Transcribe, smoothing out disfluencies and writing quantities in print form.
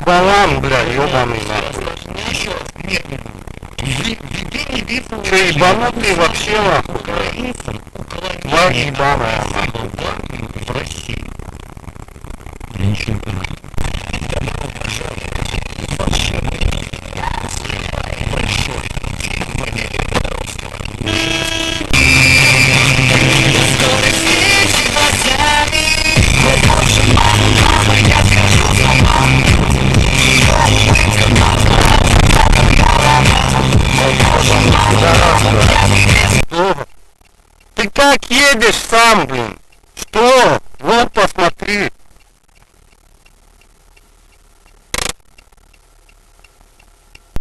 балан, бля, ёбаный нахуй. Еще медленно. Введи невидимую... Че, ебанутый вообще нахуй? Украинцам уклонение Тварь ебаная от нахуй. в России. Я ничего не понимаю. Добро пожаловать. Вообще большой манере русского. Скоро встречи глазами. Мы можем, мама, я скажу за маму. Ты как едешь сам, блин? Что? Вот посмотри.